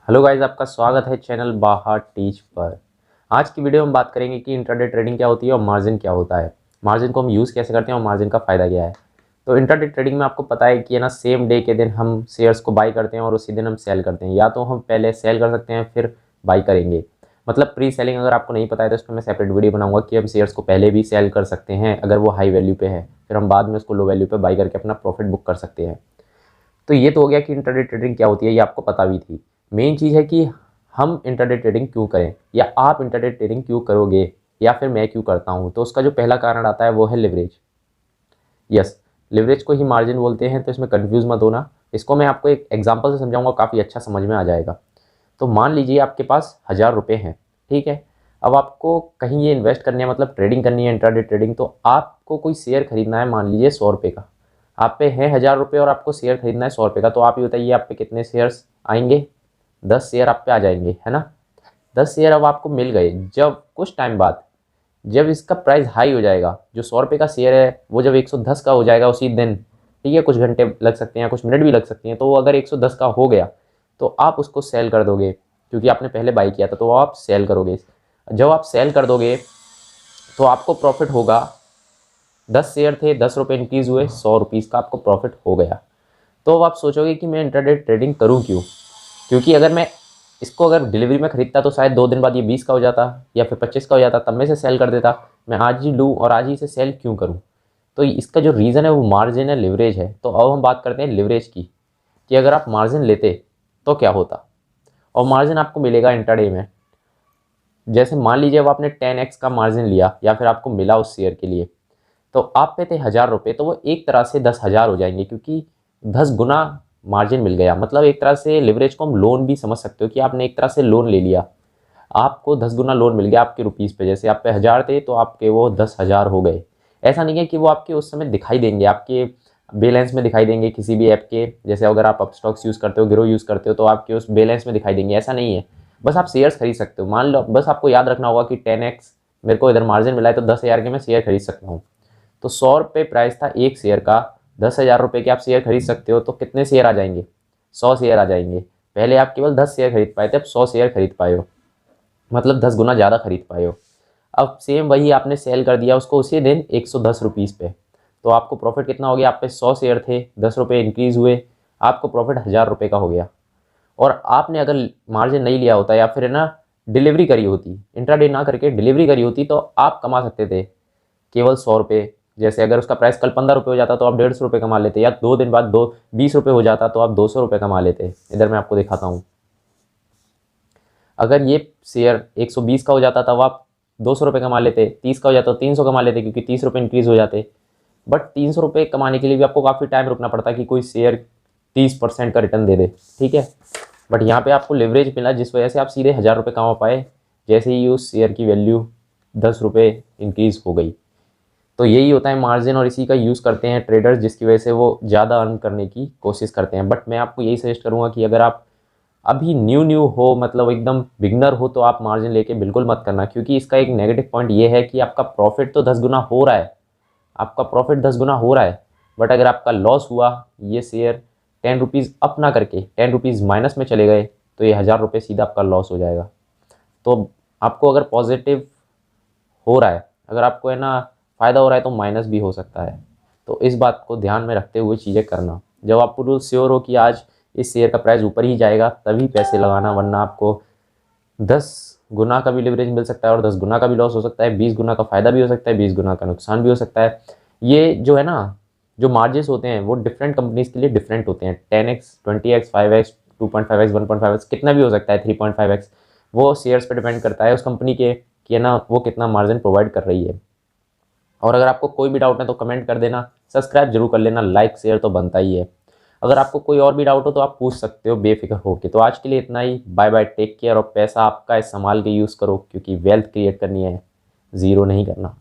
Hello guys, आपका स्वागत है चैनल बाहा टीच पर। आज की वीडियो में बात करेंगे कि इंट्राडे ट्रेडिंग क्या होती है और मार्जिन क्या होता है। मार्जिन को हम यूज़ कैसे करते हैं और मार्जिन का फ़ायदा क्या है। तो इंट्राडे ट्रेडिंग में आपको पता है कि है ना, सेम डे के दिन हम शेयर्स को बाई करते हैं और उसी दिन हम सेल करते हैं। या तो हम पहले सेल कर सकते हैं फिर बाई करेंगे, मतलब प्री सेलिंग। अगर आपको नहीं पता है तो इसमें मैं सेपरेट वीडियो बनाऊंगा कि हम शेयर्स को पहले भी सेल कर सकते हैं अगर वो हाई वैल्यू पे है, फिर हम बाद में उसको लो वैल्यू पे बाई करके अपना प्रॉफिट बुक कर सकते हैं। तो ये तो हो गया कि इंट्राडे ट्रेडिंग क्या होती है, ये आपको पता भी थी। मेन चीज़ है कि हम इंट्राडे ट्रेडिंग क्यों करें या आप इंट्राडे ट्रेडिंग क्यों करोगे या फिर मैं क्यों करता हूँ। तो उसका जो पहला कारण आता है वो है लिवरेज। यस, लिवरेज को ही मार्जिन बोलते हैं, तो इसमें कंफ्यूज मत होना। इसको मैं आपको एक एग्जांपल से समझाऊंगा, काफ़ी अच्छा समझ में आ जाएगा। तो मान लीजिए आपके पास 1000 रुपये हैं, ठीक है। अब आपको कहीं ये इन्वेस्ट करनी है, मतलब ट्रेडिंग करनी है, इंट्राडे ट्रेडिंग। तो आपको कोई शेयर खरीदना है, मान लीजिए 100 रुपये का। आप पे है 1000 रुपये और आपको शेयर खरीदना है 100 रुपये का। तो आप ये बताइए आप पे कितने शेयर्स आएंगे? 10 शेयर आप पे आ जाएंगे, है ना। 10 शेयर अब आपको मिल गए। जब कुछ टाइम बाद जब इसका प्राइस हाई हो जाएगा, जो 100 रुपये का शेयर है वो जब 110 का हो जाएगा उसी दिन, ठीक है, कुछ घंटे लग सकते हैं, कुछ मिनट भी लग सकती हैं। तो वो अगर 110 का हो गया तो आप उसको सेल कर दोगे, क्योंकि आपने पहले बाई किया था, तो आप सेल करोगे। जब आप सेल कर दोगे तो आपको प्रॉफिट होगा। 10 शेयर थे, 10 रुपये इंक्रीज़ हुए, 100 रुपीज़ का आपको प्रॉफिट हो गया। तो अब आप सोचोगे कि मैं इंट्राडे ट्रेडिंग करूं क्यों। क्योंकि अगर मैं इसको अगर डिलीवरी में खरीदता तो शायद 2 दिन बाद ये 20 का हो जाता या फिर 25 का हो जाता, तब मैं इसे सेल कर देता। मैं आज ही लूँ और आज ही इसे सेल क्यों करूँ। तो इसका जो रीज़न है वो मार्जिन है, लिवरेज है। तो अब हम बात करते हैं लिवरेज की, कि अगर आप मार्जिन लेते तो क्या होता। और मार्जिन आपको मिलेगा इंट्राडे में। जैसे मान लीजिए अब आपने 10x का मार्जिन लिया या फिर आपको मिला उस शेयर के लिए, तो आप पे थे 1000 रुपये, तो वो एक तरह से 10,000 हो जाएंगे, क्योंकि 10 गुना मार्जिन मिल गया। मतलब एक तरह से लिवरेज को हम लोन भी समझ सकते हो कि आपने एक तरह से लोन ले लिया, आपको 10 गुना लोन मिल गया आपके रुपीज़ पे। जैसे आप पे 1000 थे तो आपके वो 10,000 हो गए। ऐसा नहीं है कि वो आपके उस समय दिखाई देंगे, आपके बैलेंस में दिखाई देंगे किसी भी ऐप के। जैसे अगर आप अपस्टॉक्स यूज़ करते हो, ग्रो यूज़ करते हो, तो आपके उस बैलेंस में दिखाई देंगे, ऐसा नहीं है। बस आप शेयर्स खरीद सकते हो। मान लो, बस आपको याद रखना होगा कि 10x मेरे को इधर मार्जिन मिला है तो 10,000 के मैं शेयर खरीद सकता हूँ। तो 100 रुपये प्राइस था एक शेयर का, 10,000 रुपये के आप शेयर खरीद सकते हो। तो कितने शेयर आ जाएंगे? 100 शेयर आ जाएंगे। पहले आप केवल 10 शेयर खरीद पाए थे, अब 100 शेयर खरीद पाए हो, मतलब 10 गुना ज़्यादा खरीद पाए हो। अब सेम वही आपने सेल कर दिया उसको उसी दिन 110 रुपीज़ पे। तो आपको प्रॉफिट कितना हो गया? आप पे 100 शेयर थे, 10 रुपये इंक्रीज़ हुए, आपको प्रॉफिट 1000 रुपये का हो गया। और आपने अगर मार्जिन नहीं लिया होता या फिर है ना डिलीवरी करी होती, इंट्राडे ना करके डिलीवरी करी होती, तो आप कमा सकते थे केवल 100 रुपये। जैसे अगर उसका प्राइस कल 15 रुपये हो जाता तो आप 150 रुपये कमा लेते, या 2 दिन बाद 20 रुपये हो जाता तो आप 200 रुपये कमा लेते। इधर मैं आपको दिखाता हूँ। अगर ये शेयर 120 का हो जाता तब आप 200 रुपये कमा लेते, 30 का हो जाता तो 300 कमा लेते, क्योंकि 30 रुपये इंक्रीज़ हो जाते। बट 300 रुपये कमाने के लिए भी आपको काफ़ी टाइम रुकना पड़ता है कि कोई शेयर 30% का रिटर्न दे दे, ठीक है। बट यहाँ पे आपको लिवरेज मिला, जिस वजह से आप सीधे 1000 रुपये कमा पाए, जैसे ही उस शेयर की वैल्यू 10 रुपये इंक्रीज़ हो गई। तो यही होता है मार्जिन, और इसी का यूज़ करते हैं ट्रेडर्स, जिसकी वजह से वो ज़्यादा अर्न करने की कोशिश करते हैं। बट मैं आपको यही सजेस्ट करूँगा कि अगर आप अभी न्यू हो, मतलब एकदम बिगनर हो, तो आप मार्जिन लेके बिल्कुल मत करना, क्योंकि इसका एक नेगेटिव पॉइंट ये है कि आपका प्रॉफिट तो 10 गुना हो रहा है, आपका प्रॉफिट 10 गुना हो रहा है। बट अगर आपका लॉस हुआ, ये शेयर 10 रुपीज़ अप ना करके 10 रुपीज़ माइनस में चले गए, तो ये 1000 रुपये सीधा आपका लॉस हो जाएगा। तो आपको अगर पॉजिटिव हो रहा है, अगर आपको है ना फ़ायदा हो रहा है, तो माइनस भी हो सकता है। तो इस बात को ध्यान में रखते हुए चीज़ें करना। जब आप पूरा श्योर हो कि आज इस शेयर का प्राइस ऊपर ही जाएगा, तभी पैसे लगाना, वरना आपको 10 गुना का भी लिवरेज मिल सकता है और 10 गुना का भी लॉस हो सकता है, 20 गुना का फ़ायदा भी हो सकता है, 20 गुना का नुकसान भी हो सकता है। ये जो है ना, जो मार्जिन्स होते हैं वो डिफरेंट कंपनीज़ के लिए डिफरेंट होते हैं। 10x, 20x, 5x, 2.5x, 1.5x, कितना भी हो सकता है, 3.5x। वो शेयर्स पे डिपेंड करता है उस कंपनी के कि है ना वो कितना मार्जिन प्रोवाइड कर रही है। और अगर आपको कोई भी डाउट है तो कमेंट कर देना, सब्सक्राइब जरूर कर लेना, लाइक शेयर तो बनता ही है। अगर आपको कोई और भी डाउट हो तो आप पूछ सकते हो बेफिक्र होके। तो आज के लिए इतना ही, बाय बाय, टेक केयर। और पैसा आपका है, संभाल के यूज़ करो, क्योंकि वेल्थ क्रिएट करनी है, ज़ीरो नहीं करना।